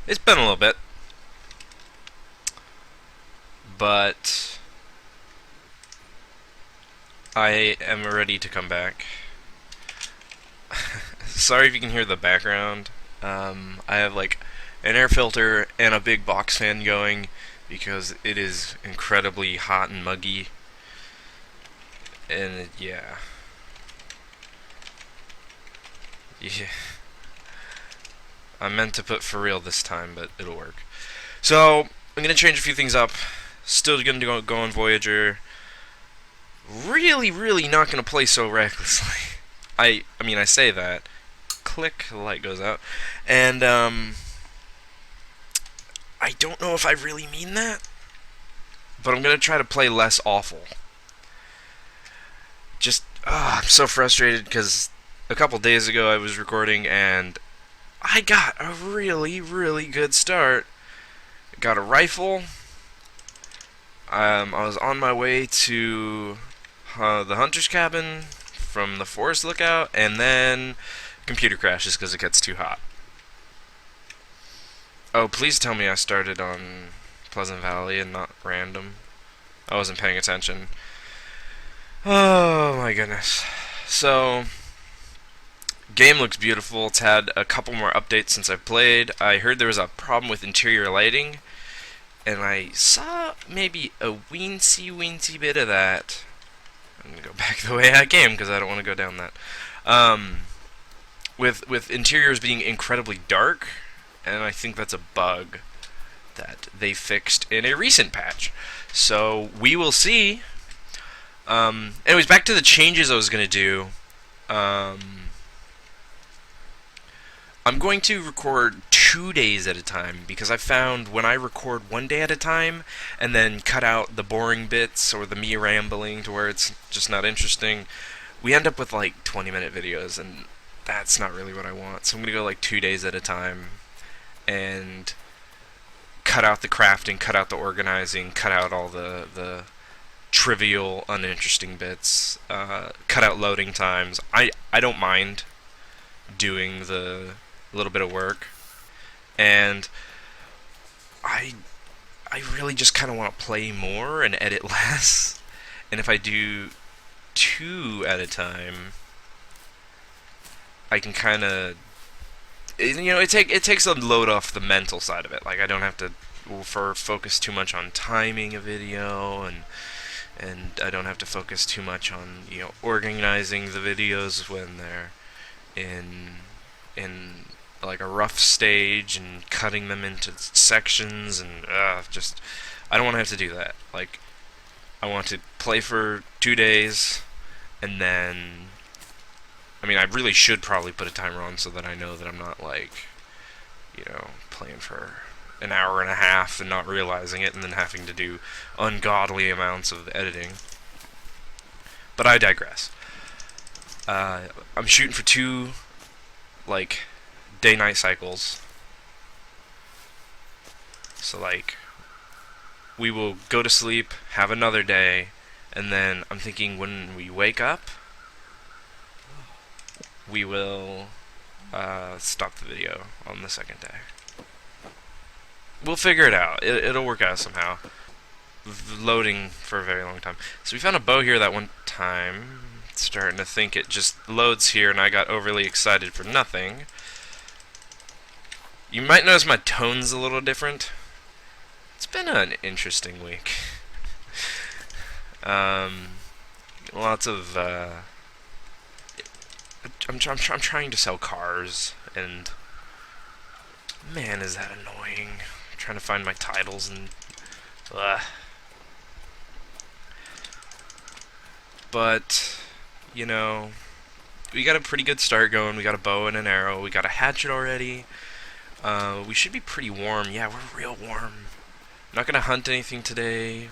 It's been a little bit, but I am ready to come back. Sorry if you can hear the background. I have like an air filter and a big box fan going because it is incredibly hot and muggy. And yeah, yeah. I meant to put for real this time, but it'll work. So I'm gonna change a few things up. Still gonna go on Voyager. Really, really not gonna play so recklessly. I mean, I say that. Click, the light goes out, and I don't know if I really mean that, but I'm gonna try to play less awful. Just, I'm so frustrated because a couple days ago I was recording and I got a really, really good start. Got a rifle. I was on my way to the hunter's cabin from the forest lookout, and then computer crashes because it gets too hot. Oh, please tell me I started on Pleasant Valley and not random. I wasn't paying attention. Oh my goodness. So, game looks beautiful. It's had a couple more updates since I played. I heard there was a problem with interior lighting, and I saw maybe a weensy bit of that. I'm gonna go back the way I came because I don't want to go down that. Um, with interiors being incredibly dark, and I think that's a bug that they fixed in a recent patch. So we will see. Anyways, back to the changes I was gonna do. Um, I'm going to record 2 days at a time because I found when I record 1 day at a time and then cut out the boring bits or the me rambling to where it's just not interesting, we end up with like 20-minute videos, and that's not really what I want. So I'm going to go like 2 days at a time and cut out the crafting, cut out the organizing, cut out all the trivial, uninteresting bits, cut out loading times. I don't mind doing the little bit of work, and I I really just kind of want to play more and edit less. And if I do two at a time, I can kind of it takes a load off the mental side of it. Like I don't have to focus too much on timing a video, and I don't have to focus too much on organizing the videos when they're in in like a rough stage and cutting them into sections, and just I don't want to have to do that. Like I want to play for 2 days, and then I mean I really should probably put a timer on so that I know that I'm not like playing for an hour and a half and not realizing it, and then having to do ungodly amounts of editing. But I digress. I'm shooting for two like day-night cycles. So like we will go to sleep, have another day, and then I'm thinking when we wake up, we will stop the video on the second day. We'll figure it out. It'll work out somehow. Loading for a very long time. So we found a bow here that one time. Starting to think it just loads here, and I got overly excited for nothing. You might notice my tone's a little different. It's been an interesting week. Lots of I'm trying to sell cars, and man, is that annoying. I'm trying to find my titles and but we got a pretty good start going. We got a bow and an arrow. We got a hatchet already. We should be pretty warm. Yeah, we're real warm. Not gonna hunt anything today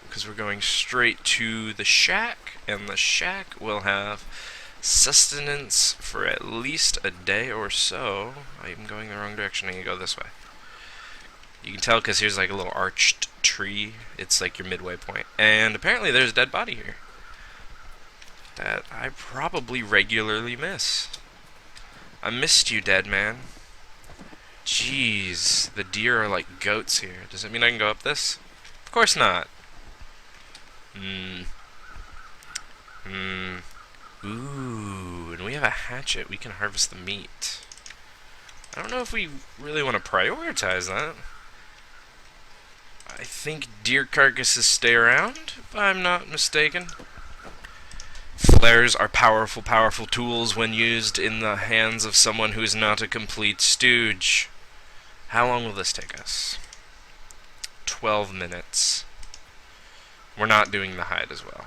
because we're going straight to the shack, and the shack will have sustenance for at least a day or so. I'm going the wrong direction. I need to go this way. You can tell because here's like a little arched tree. It's like your midway point. And apparently there's a dead body here that I probably regularly miss. I missed you, dead man. Jeez, the deer are like goats here. Does it mean I can go up this? Of course not. Hmm. Hmm. Ooh, and we have a hatchet. We can harvest the meat. I don't know if we really want to prioritize that. I think deer carcasses stay around, if I'm not mistaken. Flares are powerful, powerful tools when used in the hands of someone who is not a complete stooge. How long will this take us? 12 minutes. We're not doing the hide as well.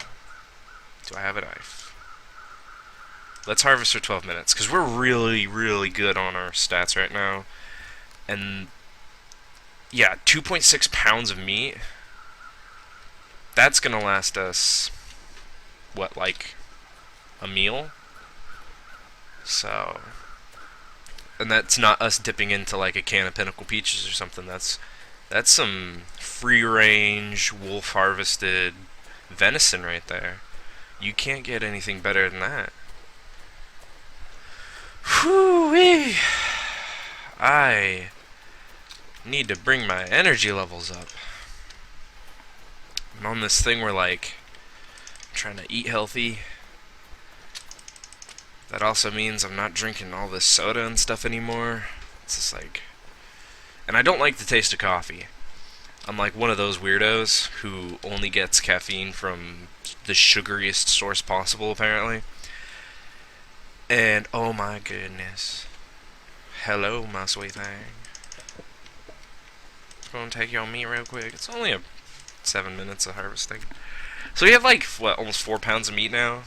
Do I have a knife? Let's harvest for 12 minutes, because we're really, really good on our stats right now. And, yeah, 2.6 pounds of meat. That's going to last us, what, like a meal? So, and that's not us dipping into like a can of Pinnacle Peaches or something. That's some free range wolf harvested venison right there. You can't get anything better than that. Whew-wee. I need to bring my energy levels up. I'm on this thing where like I'm trying to eat healthy. That also means I'm not drinking all this soda and stuff anymore. It's just like, and I don't like the taste of coffee. I'm like one of those weirdos who only gets caffeine from the sugariest source possible, apparently. And oh my goodness. Hello, my sweet thing. Gonna take your meat real quick. It's only 7 minutes of harvesting. So we have like, what, almost 4 pounds of meat now?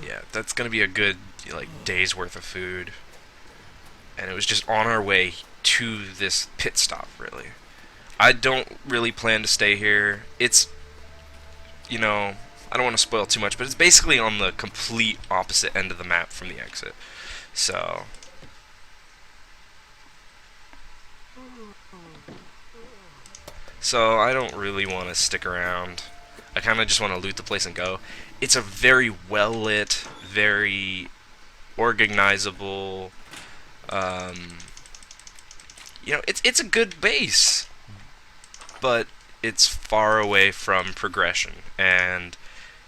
Yeah, that's gonna be a good, like, day's worth of food. And it was just on our way to this pit stop, really. I don't really plan to stay here. It's, I don't want to spoil too much, but it's basically on the complete opposite end of the map from the exit. So, I don't really want to stick around. I kind of just want to loot the place and go. It's a very well lit, very organizable. Um, it's a good base, but it's far away from progression. And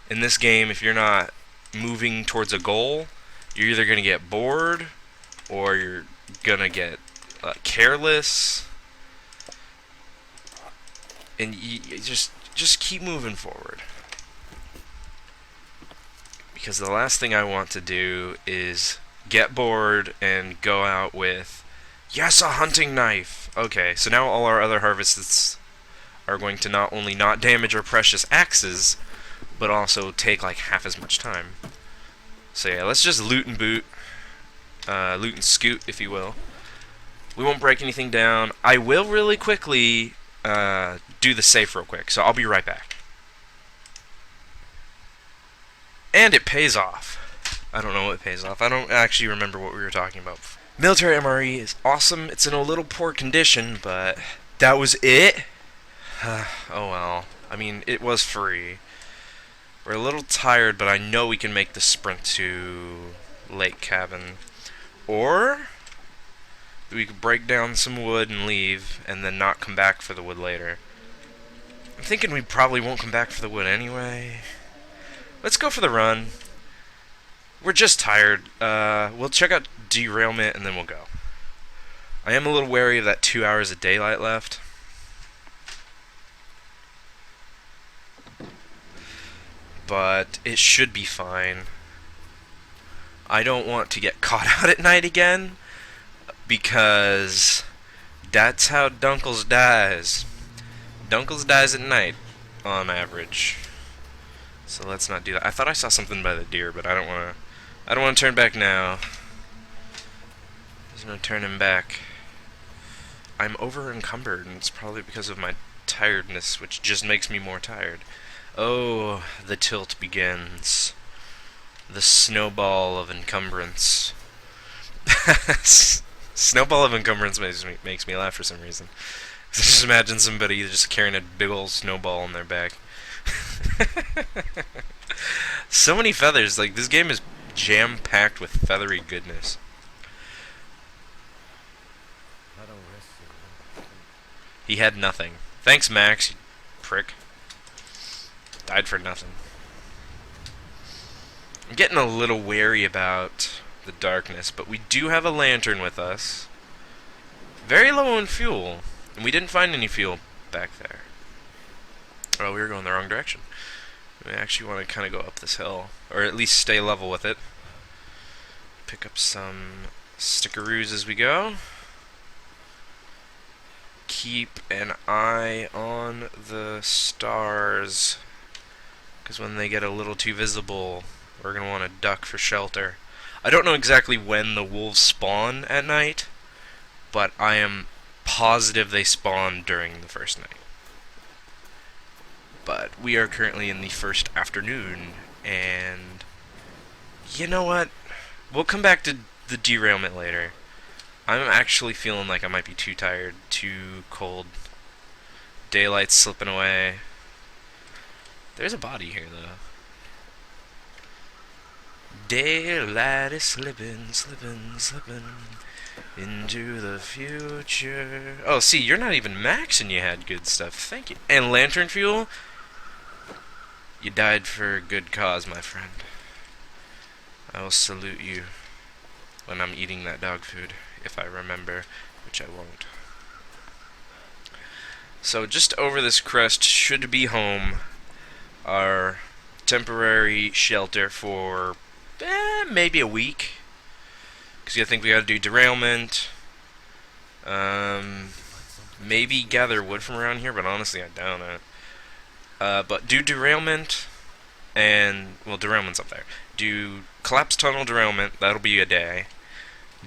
in this game, if you're not moving towards a goal, you're either gonna get bored or you're gonna get careless, and you just keep moving forward. Because the last thing I want to do is get bored and go out with, yes, a hunting knife. Okay, so now all our other harvests are going to not only not damage our precious axes, but also take like half as much time. So yeah, let's just loot and boot, loot and scoot, if you will. We won't break anything down. I will really quickly do the safe real quick, so I'll be right back. And it pays off. I don't know what pays off. I don't actually remember what we were talking about before. Military MRE is awesome. It's in a little poor condition, but that was it? Oh well. I mean, it was free. We're a little tired, but I know we can make the sprint to Lake Cabin. Or we could break down some wood and leave, and then not come back for the wood later. I'm thinking we probably won't come back for the wood anyway. Let's go for the run. We're just tired. We'll check out derailment, and then we'll go. I am a little wary of that 2 hours of daylight left. But it should be fine. I don't want to get caught out at night again, because that's how Duncles dies. Duncles dies at night, on average. So let's not do that. I thought I saw something by the deer, but I don't want to. I don't want to turn back now. There's no turning back. I'm over encumbered, and it's probably because of my tiredness, which just makes me more tired. Oh, the tilt begins. The snowball of encumbrance. Snowball of encumbrance makes me laugh for some reason. Just imagine somebody just carrying a big old snowball on their back. So many feathers. Like, this game is jam-packed with feathery goodness. He had nothing. Thanks, Max, you prick. Died for nothing. I'm getting a little wary about the darkness, but we do have a lantern with us. Very low on fuel, and we didn't find any fuel back there. Oh, we were going the wrong direction. We actually want to kind of go up this hill, or at least stay level with it. Pick up some stickeroos as we go. Keep an eye on the stars, because when they get a little too visible, we're going to want to duck for shelter. I don't know exactly when the wolves spawn at night, but I am positive they spawn during the first night. But we are currently in the first afternoon, and you know what? We'll come back to the derailment later. I'm actually feeling like I might be too tired, too cold. Daylight's slipping away. There's a body here, though. Daylight is slipping, slipping, slipping into the future. Oh, see, you're not even max and you had good stuff. Thank you. And lantern fuel? You died for a good cause, my friend. I will salute you when I'm eating that dog food, if I remember, which I won't. So just over this crest should be home, our temporary shelter for maybe a week. Because I think we gotta do derailment. Maybe gather wood from around here, but honestly I doubt it. But do derailment, and, well, derailment's up there. Do collapse tunnel derailment, that'll be a day.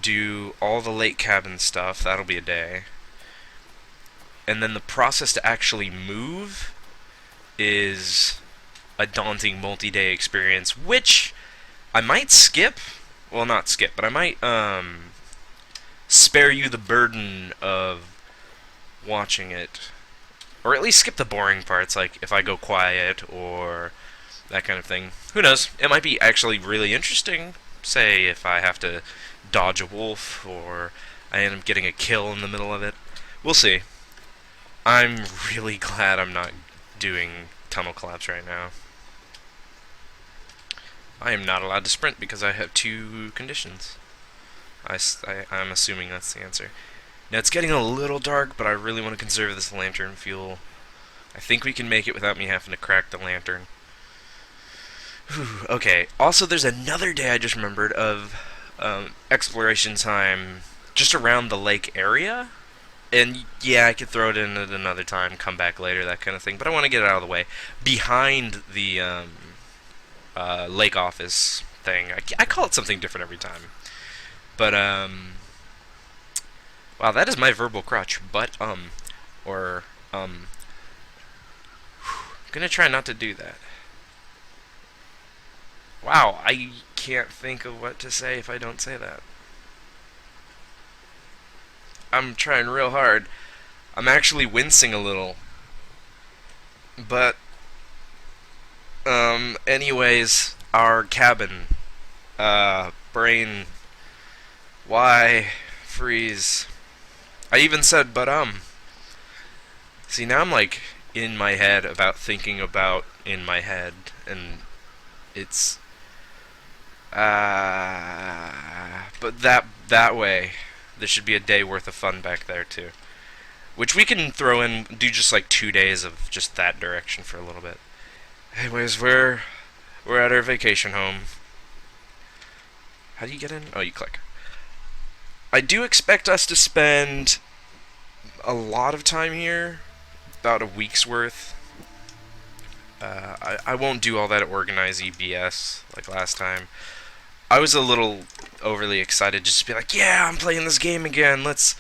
Do all the lake cabin stuff, that'll be a day. And then the process to actually move is a daunting multi-day experience, which I might skip. Well, not skip, but I might spare you the burden of watching it. Or at least skip the boring parts, like if I go quiet or that kind of thing. Who knows? It might be actually really interesting. Say if I have to dodge a wolf or I end up getting a kill in the middle of it. We'll see. I'm really glad I'm not doing tunnel collapse right now. I am not allowed to sprint because I have 2 conditions. I'm assuming that's the answer. Now it's getting a little dark, but I really want to conserve this lantern fuel. I think we can make it without me having to crack the lantern. Whew, okay, also there's another day I just remembered of exploration time just around the lake area. And yeah, I could throw it in at another time, come back later, that kind of thing. But I want to get it out of the way. Behind the lake office thing. I call it something different every time. But, wow, that is my verbal crutch. But, I'm gonna try not to do that. Wow, I can't think of what to say if I don't say that. I'm trying real hard. I'm actually wincing a little. But, anyways, our cabin, brain, why, freeze. I even said, but, see, now I'm, like, in my head about thinking about in my head, and it's, but that way, there should be a day worth of fun back there, too. Which we can throw in, do just, like, 2 days of just that direction for a little bit. Anyways, we're at our vacation home. How do you get in? Oh, you click. I do expect us to spend a lot of time here, about a week's worth. I won't do all that organizey BS like last time. I was a little overly excited just to be like, yeah, I'm playing this game again. Let's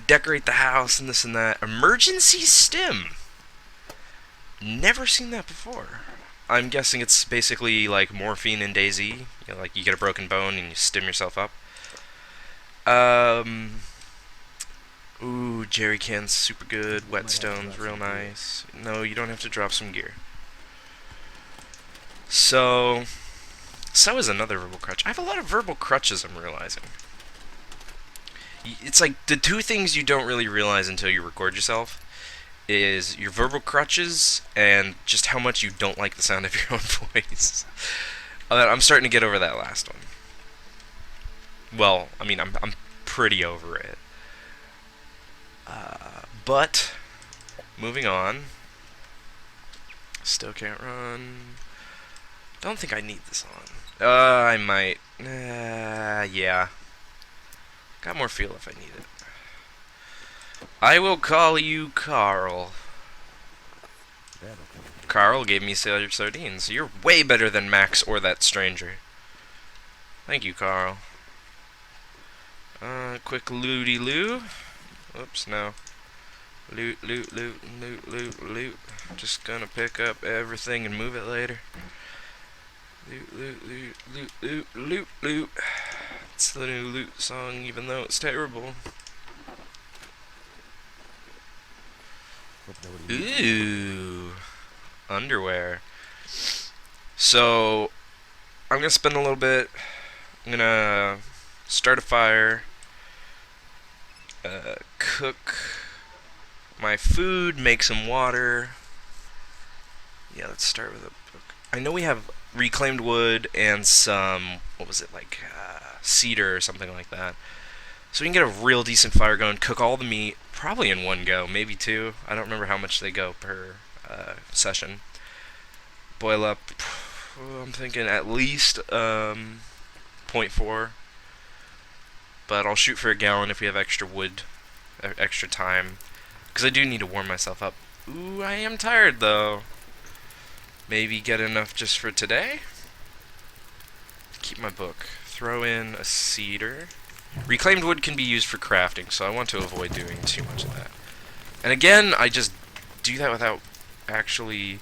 decorate the house and this and that. Emergency stim. Never seen that before. I'm guessing it's basically like morphine in DayZ. Like you get a broken bone and you stim yourself up. Ooh, jerry cans, super good. Whetstones, real nice. No, you don't have to drop some gear. So is another verbal crutch. I have a lot of verbal crutches, I'm realizing. It's like the two things you don't really realize until you record yourself is your verbal crutches and just how much you don't like the sound of your own voice. I'm starting to get over that last one. Well, I mean, I'm pretty over it. But moving on. Still can't run. Don't think I need this on. I might. Yeah. Got more fuel if I need it. I will call you Carl. Carl gave me sardines. You're way better than Max or that stranger. Thank you, Carl. Quick looty-loo. Oops, no. Loot, loot, loot, loot, loot, loot. Just gonna pick up everything and move it later. Loot, loot, loot, loot, loot, loot, loot. It's the new loot song, even though it's terrible. Ooh. Underwear. So, I'm gonna spend a little bit. I'm gonna start a fire. Cook my food, make some water. Yeah, let's start with a book. I know we have reclaimed wood and some, what was it, like cedar or something like that. So we can get a real decent fire going, cook all the meat, probably in one go, maybe two. I don't remember how much they go per session. Boil up, I'm thinking at least 0.4. But I'll shoot for a gallon if we have extra wood, extra time. Because I do need to warm myself up. Ooh, I am tired though. Maybe get enough just for today? Keep my book. Throw in a cedar. Reclaimed wood can be used for crafting, so I want to avoid doing too much of that. And again, I just do that without actually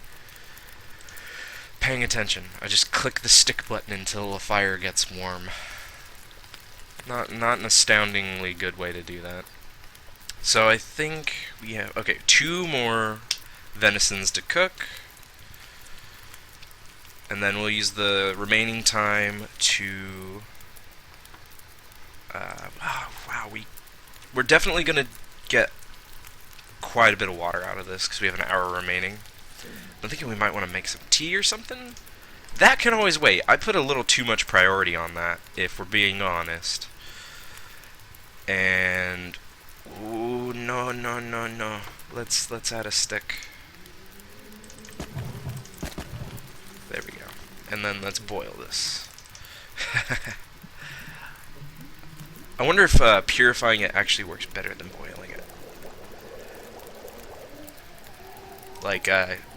paying attention. I just click the stick button until the fire gets warm. Not an astoundingly good way to do that. So I think we have, okay, 2 more venisons to cook. And then we'll use the remaining time to, we're definitely going to get quite a bit of water out of this because we have an hour remaining. I'm thinking we might want to make some tea or something. That can always wait. I put a little too much priority on that, if we're being honest. And ooh, no. Let's add a stick. There we go. And then let's boil this. I wonder if purifying it actually works better than boiling it. Like,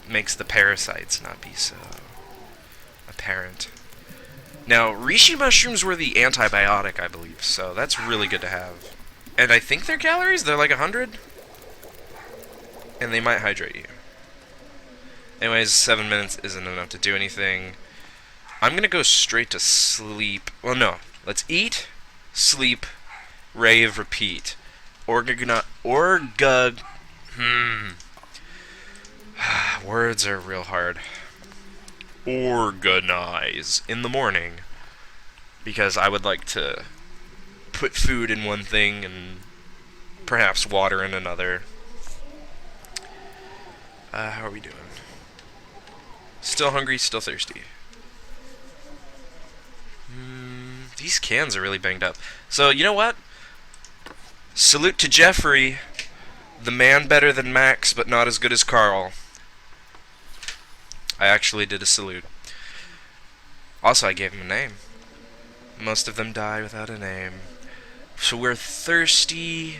makes the parasites not be so apparent. Now, reishi mushrooms were the antibiotic, I believe, so that's really good to have. And I think their calories, they're like 100? And they might hydrate you. Anyways, 7 minutes isn't enough to do anything. I'm gonna go straight to sleep. Well, no. Let's eat, sleep, rave, repeat. Words are real hard. Organize in the morning. Because I would like to put food in one thing and perhaps water in another. How are we doing? Still hungry, still thirsty. These cans are really banged up. So, you know what? Salute to Jeffrey, the man better than Max, but not as good as Carl. I actually did a salute. Also, I gave him a name. Most of them die without a name. So we're thirsty.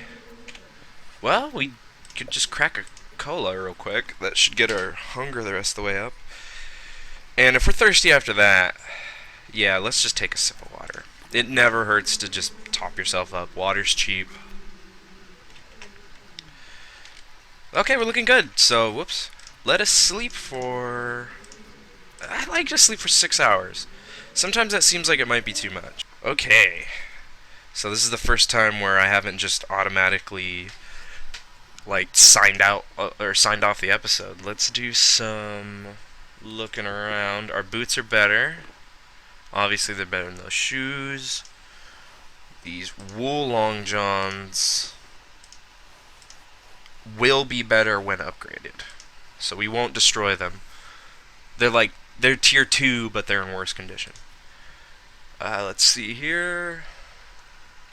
Well, we could just crack a cola real quick. That should get our hunger the rest of the way up. And if we're thirsty after that, yeah, let's just take a sip of water. It never hurts to just top yourself up. Water's cheap. Okay, we're looking good. So, whoops. Let us sleep for... I like to sleep for 6 hours. Sometimes that seems like it might be too much. Okay. So this is the first time where I haven't just automatically, like, signed out, or signed off the episode. Let's do some looking around. Our boots are better. Obviously, they're better than those shoes. These wool long johns will be better when upgraded, so we won't destroy them. They're tier 2, but they're in worse condition. Let's see here.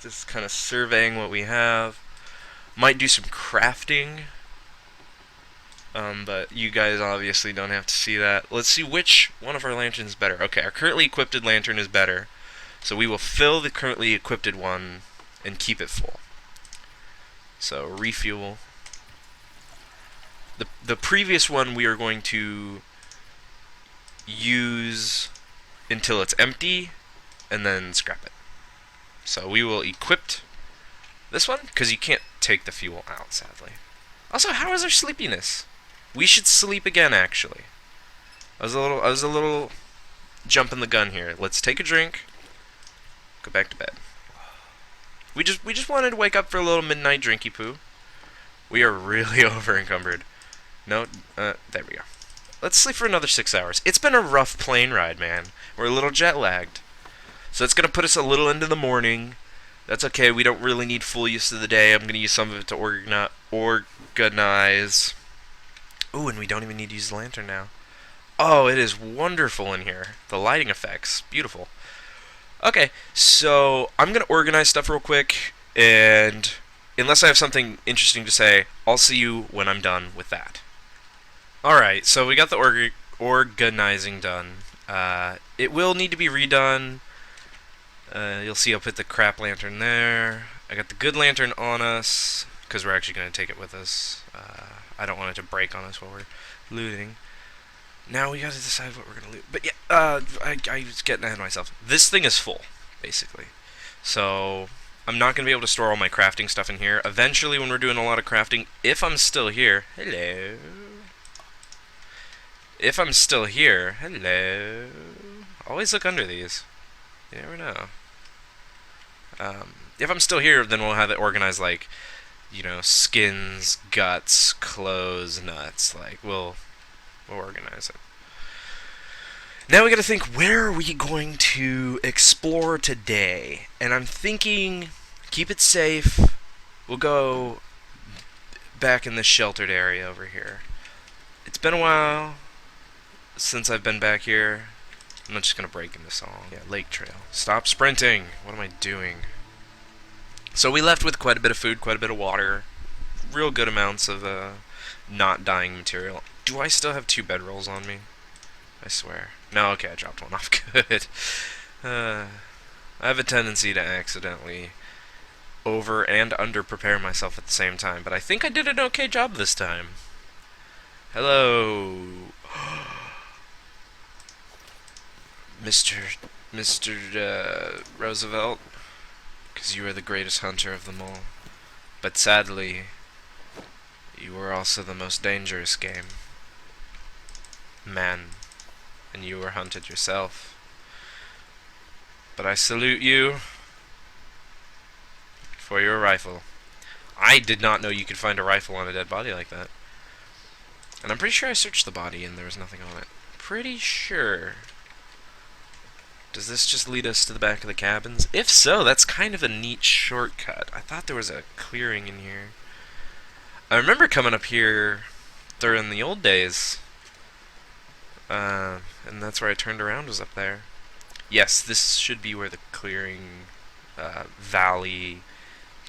Just kind of surveying what we have. Might do some crafting, but you guys obviously don't have to see that. Let's see which one of our lanterns is better. Okay, our currently equipped lantern is better, so we will fill the currently equipped one and keep it full. So refuel. The previous one we are going to use until it's empty and then scrap it. So we will equip this one because you can't take the fuel out, sadly. Also, how is our sleepiness? We should sleep again, actually. I was a little jumping the gun here. Let's take a drink. Go back to bed. We just wanted to wake up for a little midnight drinky poo. We are really over encumbered. No, there we go. Let's sleep for another 6 hours. It's been a rough plane ride, man. We're a little jet lagged. So it's going to put us a little into the morning. That's okay. We don't really need full use of the day. I'm going to use some of it to organize. Ooh, and we don't even need to use the lantern now. Oh, it is wonderful in here. The lighting effects. Beautiful. Okay, so I'm going to organize stuff real quick, and unless I have something interesting to say, I'll see you when I'm done with that. Alright, so we got the organizing done. It will need to be redone. You'll see I'll put the crap lantern there. I got the good lantern on us, because we're actually going to take it with us. I don't want it to break on us while we're looting. Now we got to decide what we're going to loot. But yeah, I was getting ahead of myself. This thing is full, basically. So I'm not going to be able to store all my crafting stuff in here. Eventually, when we're doing a lot of crafting, if I'm still here... Hello... If I'm still here, hello. Always look under these. You never know. If I'm still here, then we'll have it organized like, you know, skins, guts, clothes, nuts. Like we'll organize it. Now we got to think, where are we going to explore today? And I'm thinking, keep it safe. We'll go back in this sheltered area over here. It's been a while since I've been back here. I'm not just gonna break into song. Yeah, lake trail. Stop sprinting! What am I doing? So we left with quite a bit of food, quite a bit of water, real good amounts of not dying material. Do I still have 2 bedrolls on me? I swear. No, okay, I dropped one off. Good. I have a tendency to accidentally over and under prepare myself at the same time, but I think I did an okay job this time. Hello. Mr. Roosevelt, because you are the greatest hunter of them all. But sadly, you were also the most dangerous man, and you were hunted yourself. But I salute you for your rifle. I did not know you could find a rifle on a dead body like that. And I'm pretty sure I searched the body and there was nothing on it. Pretty sure. Does this just lead us to the back of the cabins? If so, that's kind of a neat shortcut. I thought there was a clearing in here. I remember coming up here during the old days. And that's where I turned around, was up there. Yes, this should be where the clearing, valley,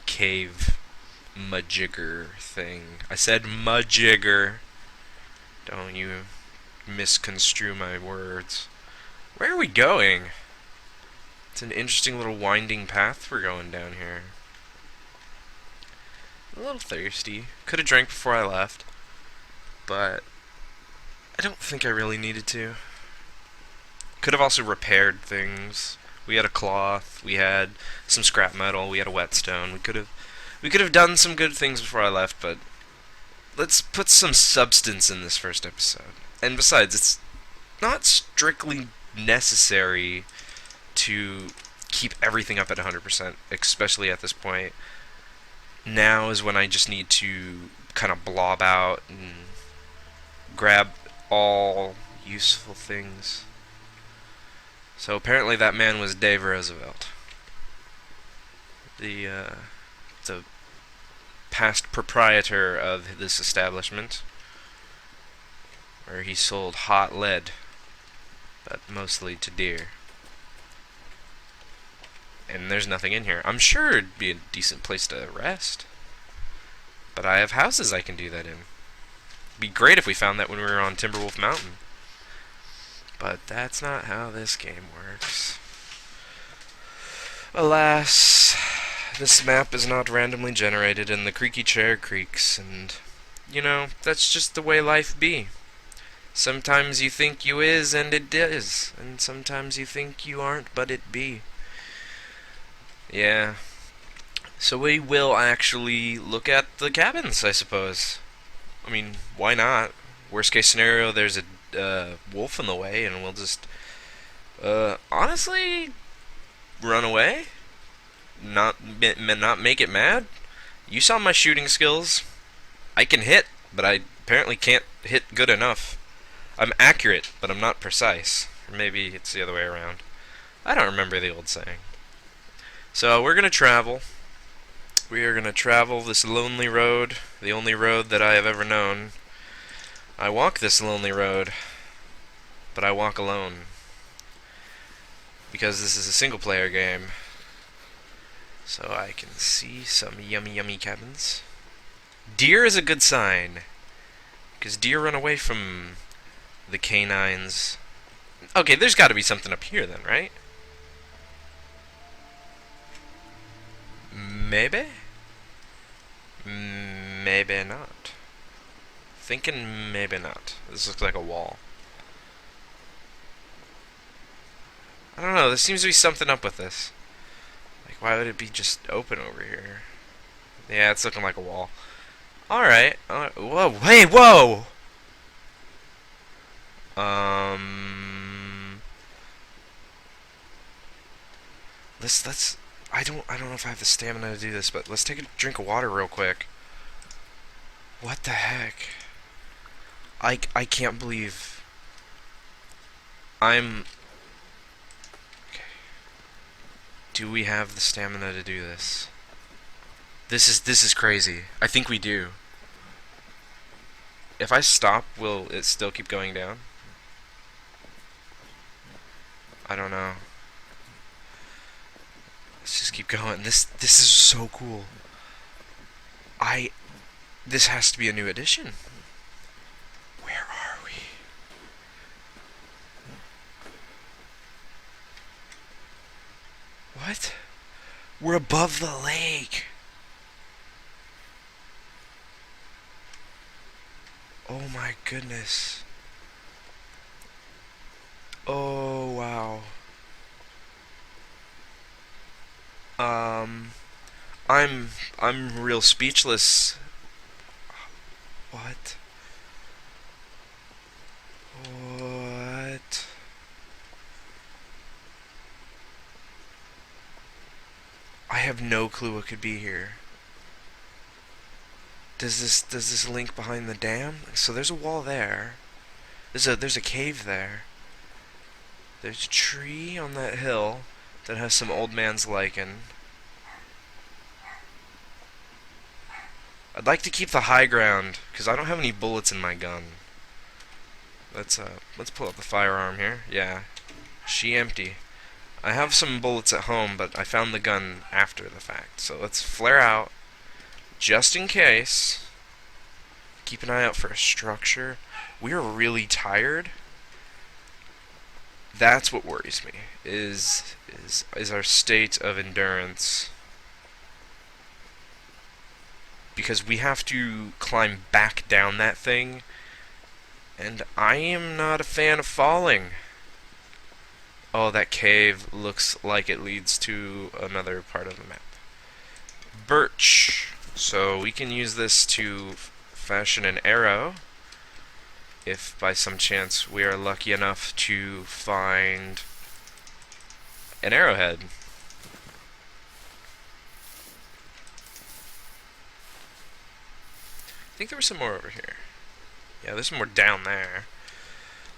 cave, majigger thing. I said majigger. Don't you misconstrue my words. Where are we going? It's an interesting little winding path we're going down here. A little thirsty. Could have drank before I left, but I don't think I really needed to. Could have also repaired things. We had a cloth, we had some scrap metal, we had a whetstone. We could have done some good things before I left, but let's put some substance in this first episode. And besides, it's not strictly necessary to keep everything up at 100%, especially at this point. Now is when I just need to kind of blob out and grab all useful things. So apparently that man was Dave Roosevelt. the past proprietor of this establishment, where he sold hot lead, but mostly to deer. And there's nothing in here. I'm sure it'd be a decent place to rest, but I have houses I can do that in. It'd be great if we found that when we were on Timberwolf Mountain. But that's not how this game works. Alas, this map is not randomly generated and the creaky chair creaks, and, that's just the way life be. Sometimes you think you is, and it is, and sometimes you think you aren't, but it be. Yeah. So we will actually look at the cabins, I suppose. I mean, why not? Worst case scenario, there's a wolf in the way, and we'll just, honestly, run away. Not make it mad. You saw my shooting skills. I can hit, but I apparently can't hit good enough. I'm accurate, but I'm not precise. Or maybe it's the other way around. I don't remember the old saying. So we're gonna travel. We are gonna travel this lonely road, the only road that I have ever known. I walk this lonely road, but I walk alone. Because this is a single-player game. So I can see some yummy, yummy cabins. Deer is a good sign, because deer run away from the canines. Okay, there's got to be something up here then, right? Maybe? Maybe not. Thinking maybe not. This looks like a wall. I don't know, there seems to be something up with this. Like, why would it be just open over here? Yeah, it's looking like a wall. Alright. Whoa, hey, whoa! Let's I don't know if I have the stamina to do this, but let's take a drink of water real quick. What the heck? I can't believe I'm okay. Do we have the stamina to do this? This is crazy. I think we do. If I stop, will it still keep going down? I don't know. Let's just keep going. This is so cool. This has to be a new edition. Where are we? What? We're above the lake. Oh my goodness. Oh wow. I'm real speechless. What? What? I have no clue what could be here. Does this link behind the dam? So there's a wall there. There's a cave there. There's a tree on that hill that has some old man's lichen. I'd like to keep the high ground because I don't have any bullets in my gun. Let's pull up the firearm here. Yeah, she empty. I have some bullets at home, but I found the gun after the fact. So let's flare out just in case. Keep an eye out for a structure. We are really tired. That's what worries me. Is our state of endurance. Because we have to climb back down that thing, and I am not a fan of falling. Oh, that cave looks like it leads to another part of the map. Birch. So we can use this to fashion an arrow if by some chance we are lucky enough to find an arrowhead. I think there was some more over here. Yeah, there's some more down there.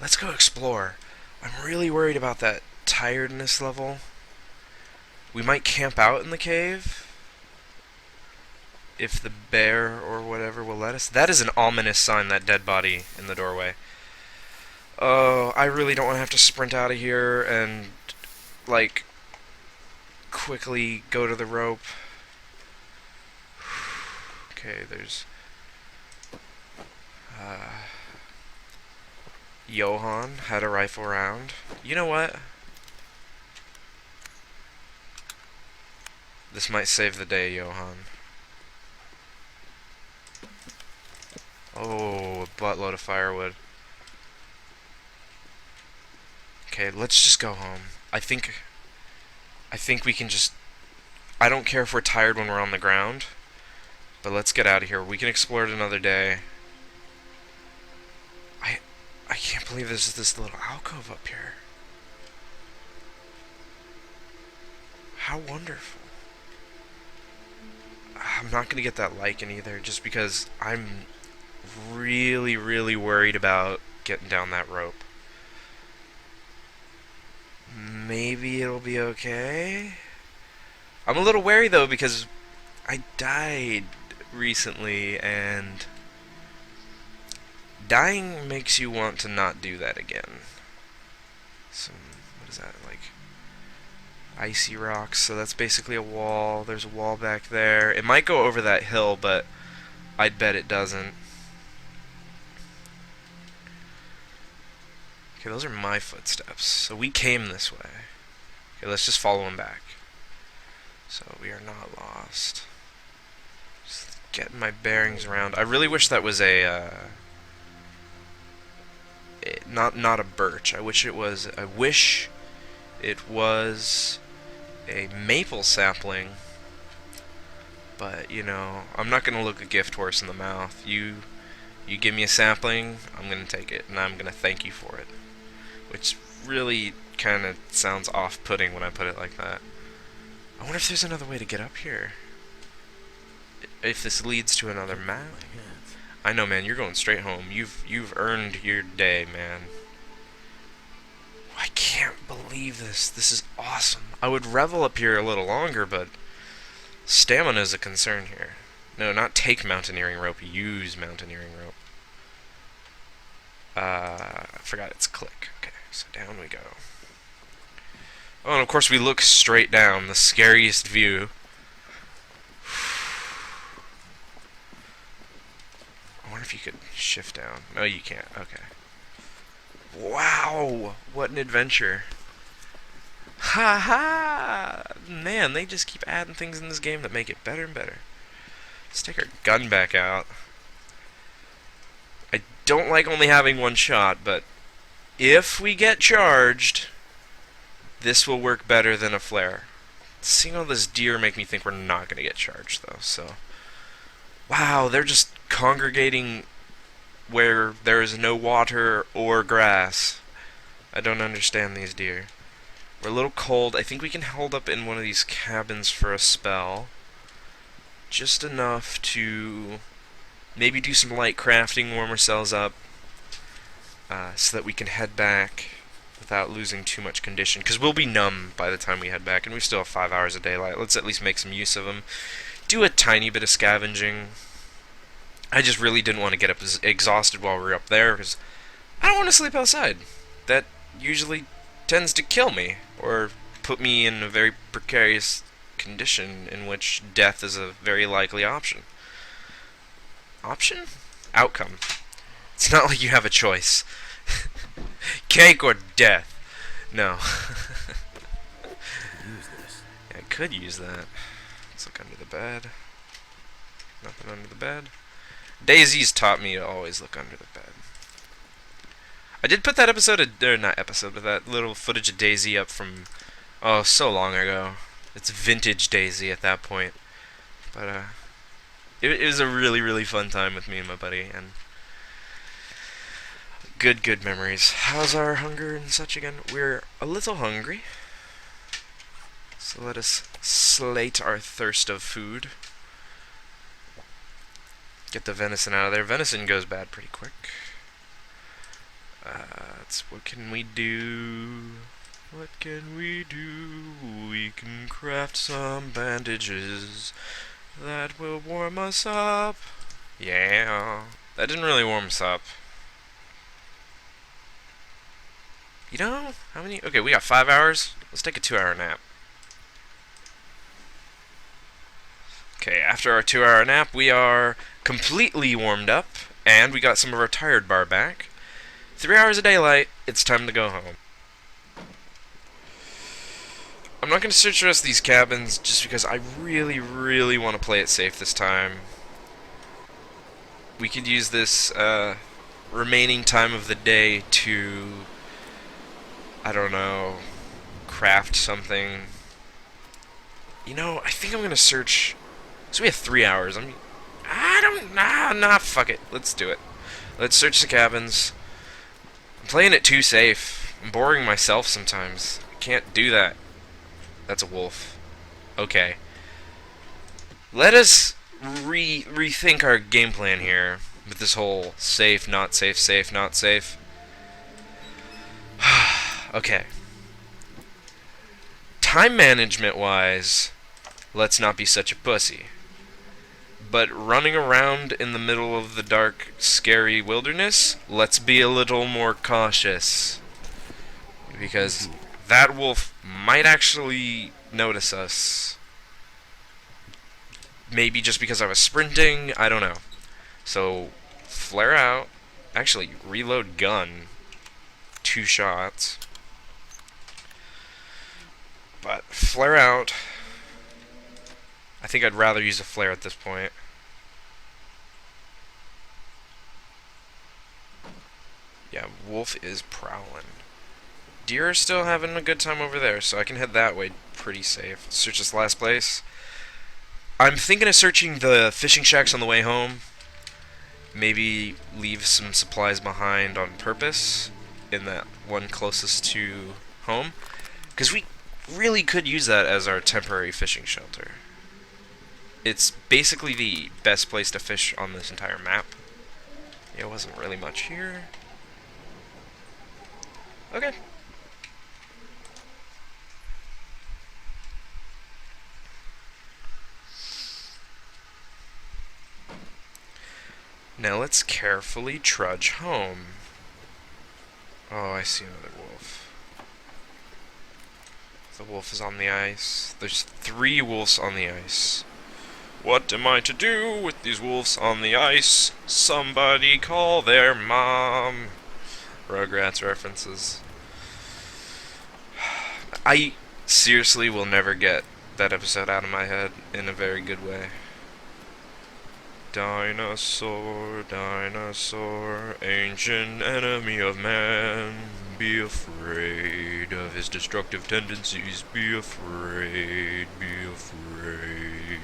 Let's go explore. I'm really worried about that tiredness level. We might camp out in the cave. if the bear or whatever will let us. That is an ominous sign, that dead body in the doorway. Oh, I really don't want to have to sprint out of here and, like, quickly go to the rope. Okay, there's Johann had a rifle round. You know what? This might save the day, Johann. Oh, a buttload of firewood. Okay, let's just go home. I think we can just... I don't care if we're tired when we're on the ground, but let's get out of here. We can explore it another day. I can't believe there's this little alcove up here. How wonderful. I'm not going to get that lichen either, just because I'm really, really worried about getting down that rope. Maybe it'll be okay. I'm a little wary though because I died recently, and dying makes you want to not do that again. Some, what is that, like icy rocks? So that's basically a wall. There's a wall back there. It might go over that hill, but I'd bet it doesn't. Okay, those are my footsteps. So we came this way. Okay, let's just follow them back. So we are not lost. Just getting my bearings around. I really wish that was a not a birch. I wish it was a maple sapling. But, you know, I'm not going to look a gift horse in the mouth. You give me a sapling, I'm going to take it, and I'm going to thank you for it. Which really kind of sounds off-putting when I put it like that. I wonder if there's another way to get up here. If this leads to another map. I know, man, you're going straight home. You've earned your day, man. I can't believe this. This is awesome. I would revel up here a little longer, but stamina is a concern here. No, not take mountaineering rope, use mountaineering rope. I forgot it's click. Okay, so down we go. Oh, and of course we look straight down, the scariest view. I wonder if you could shift down. No, you can't. Okay. Wow! What an adventure. Ha ha! Man, they just keep adding things in this game that make it better and better. Let's take our gun back out. I don't like only having one shot, but if we get charged, this will work better than a flare. Seeing all this deer make me think we're not going to get charged, though, so... Wow, they're just congregating where there is no water or grass. I don't understand these deer. We're a little cold. I think we can hold up in one of these cabins for a spell. Just enough to maybe do some light crafting, warm ourselves up, so that we can head back without losing too much condition. Because we'll be numb by the time we head back, and we still have 5 hours of daylight. Let's at least make some use of them. Do a tiny bit of scavenging. I just really didn't want to get exhausted while we were up there, because I don't want to sleep outside. That usually tends to kill me, or put me in a very precarious condition in which death is a very likely option. Option? Outcome. It's not like you have a choice. Cake or death. No. Yeah, I could use that. Let's look under the bed. Nothing under the bed. Daisy's taught me to always look under the bed. I did put that but that little footage of Daisy up from, oh, so long ago. It's vintage Daisy at that point. But, it was a really, really fun time with me and my buddy, and good memories. How's our hunger and such again? We're a little hungry. So let us slate our thirst of food. Get the venison out of there. Venison goes bad pretty quick. What can we do? What can we do? We can craft some bandages That will warm us up. Yeah. That didn't really warm us up. You know, how many? Okay, we got 5 hours. Let's take a 2 hour nap. Okay, after our 2 hour nap, we are completely warmed up, and we got some of our tired bar back. 3 hours of daylight, it's time to go home. I'm not going to search the rest of these cabins just because I really, really want to play it safe this time. We could use this remaining time of the day to, I don't know, craft something. You know, I think I'm going to search. So we have 3 hours. I don't, nah, fuck it. Let's do it. Let's search the cabins. I'm playing it too safe. I'm boring myself sometimes. I can't do that. That's a wolf. Okay. Let us rethink our game plan here with this whole safe, not safe, safe, not safe. Okay. Time management wise, let's not be such a pussy. But running around in the middle of the dark, scary wilderness, let's be a little more cautious. Because that wolf might actually notice us. Maybe just because I was sprinting, I don't know. So, flare out. Actually, reload gun. 2 shots. But, flare out. I think I'd rather use a flare at this point. Yeah, wolf is prowling. Deer are still having a good time over there, so I can head that way pretty safe. Search this last place. I'm thinking of searching the fishing shacks on the way home. Maybe leave some supplies behind on purpose in that one closest to home. Because we really could use that as our temporary fishing shelter. It's basically the best place to fish on this entire map. There wasn't really much here. Okay. Now let's carefully trudge home. Oh, I see another wolf. The wolf is on the ice. There's 3 wolves on the ice. What am I to do with these wolves on the ice? Somebody call their mom. Rugrats references. I seriously will never get that episode out of my head in a very good way. Dinosaur, dinosaur, ancient enemy of man. Be afraid of his destructive tendencies. Be afraid, be afraid.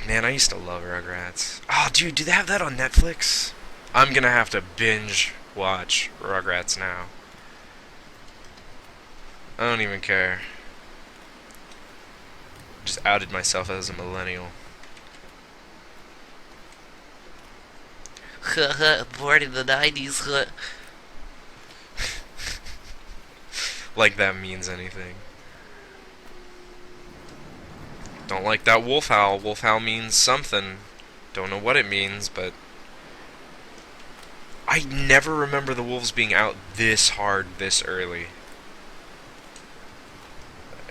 Man, I used to love Rugrats. Oh, dude, do they have that on Netflix? I'm gonna have to binge watch Rugrats now. I don't even care. Just outed myself as a millennial. Born in the 90s. Like that means anything. Don't like that wolf howl. Wolf howl means something. Don't know what it means, but I never remember the wolves being out this hard this early.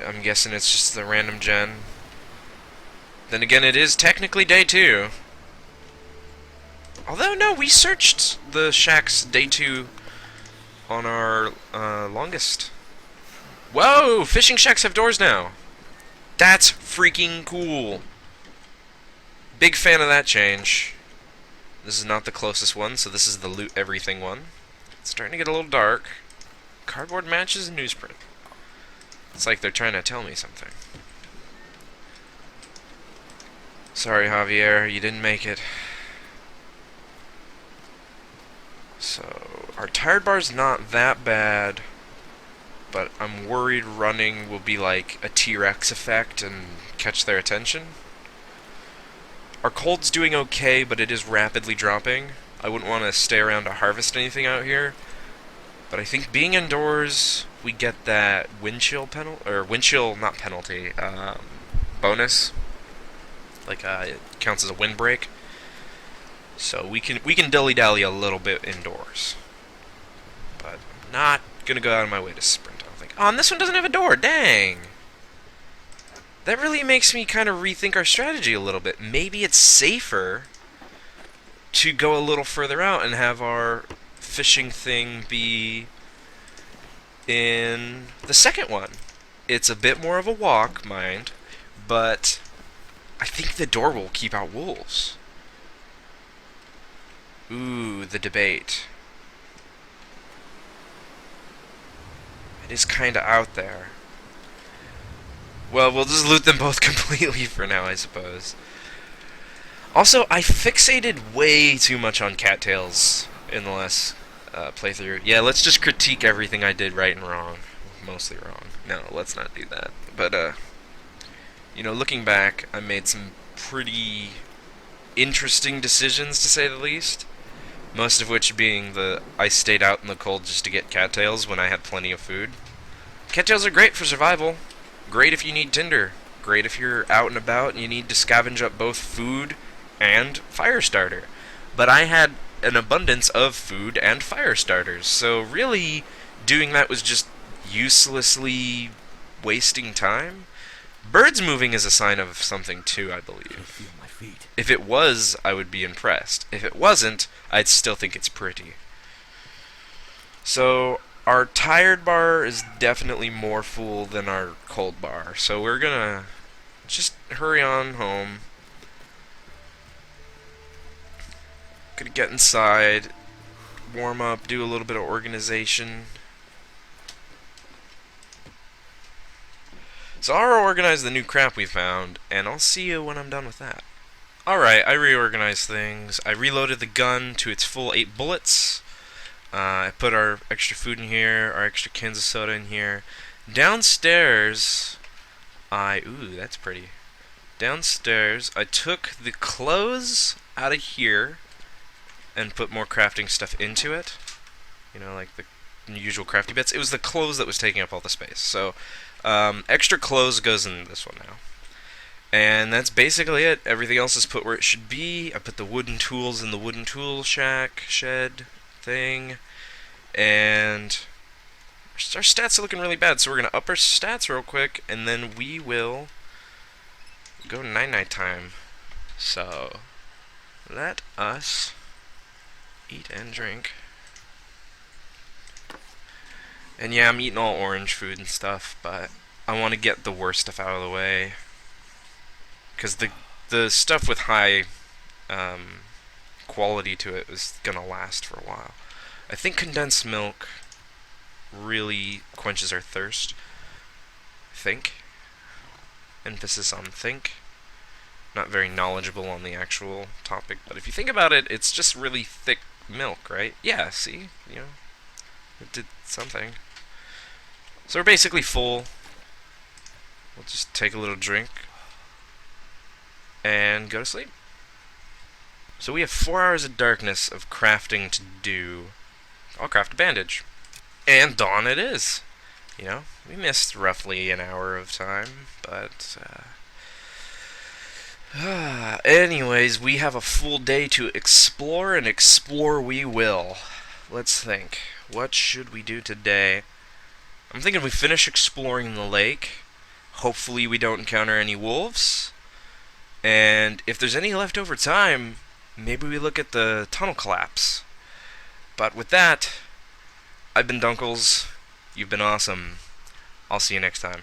I'm guessing it's just the random gen. Then again, it is technically day 2. Although, no, we searched the shacks day 2 on our longest. Whoa! Fishing shacks have doors now! That's freaking cool! Big fan of that change. This is not the closest one, so this is the loot everything one. It's starting to get a little dark. Cardboard matches and newsprint. It's like they're trying to tell me something. Sorry, Javier, you didn't make it. So, our tired bar's not that bad, but I'm worried running will be like a T-Rex effect and catch their attention. Our cold's doing okay, but it is rapidly dropping. I wouldn't want to stay around to harvest anything out here, but I think being indoors, we get that wind chill penalty, or wind chill, not penalty, bonus. Like it counts as a windbreak. So we can dilly dally a little bit indoors, but I'm not gonna go out of my way to sprint. I don't think. Oh, and this one doesn't have a door. Dang. That really makes me kind of rethink our strategy a little bit. Maybe it's safer to go a little further out and have our fishing thing be in the second one. It's a bit more of a walk, mind, but I think the door will keep out wolves. Ooh, the debate. It is kind of out there. Well, we'll just loot them both completely for now, I suppose. Also, I fixated way too much on cattails in the last playthrough. Yeah, let's just critique everything I did right and wrong. Mostly wrong. No, let's not do that. But, looking back, I made some pretty interesting decisions, to say the least. Most of which being I stayed out in the cold just to get cattails when I had plenty of food. Cattails are great for survival. Great if you need tinder. Great if you're out and about and you need to scavenge up both food and fire starter. But I had an abundance of food and fire starters, so really doing that was just uselessly wasting time. Birds moving is a sign of something too, I believe. If it was, I would be impressed. If it wasn't, I'd still think it's pretty. So, our tired bar is definitely more full than our cold bar. So we're gonna just hurry on home. Gonna get inside, warm up, do a little bit of organization. So I'll organize the new crap we found, and I'll see you when I'm done with that. Alright, I reorganized things. I reloaded the gun to its full 8 bullets. I put our extra food in here, our extra cans of soda in here. Downstairs, ooh, that's pretty. Downstairs, I took the clothes out of here and put more crafting stuff into it. You know, like the usual crafty bits. It was the clothes that was taking up all the space. So, extra clothes goes in this one now. And that's basically it. Everything else is put where it should be. I put the wooden tools in the wooden tool shed thing. And our stats are looking really bad, so we're going to up our stats real quick, and then we will go night-night time. So, let us eat and drink. And yeah, I'm eating all orange food and stuff, but I want to get the worst stuff out of the way. Because the stuff with high quality to it is going to last for a while. I think condensed milk really quenches our thirst. Think. Emphasis on think. Not very knowledgeable on the actual topic, but if you think about it, it's just really thick milk, right? Yeah, see? You know, it did something. So we're basically full. We'll just take a little drink and go to sleep. So we have 4 hours of darkness of crafting to do. I'll craft a bandage. And dawn it is. You know, we missed roughly an hour of time, but anyways, we have a full day to explore, and explore we will. Let's think. What should we do today? I'm thinking we finish exploring the lake. Hopefully we don't encounter any wolves. And if there's any leftover time, maybe we look at the tunnel collapse. But with that, I've been Duncles. You've been awesome. I'll see you next time.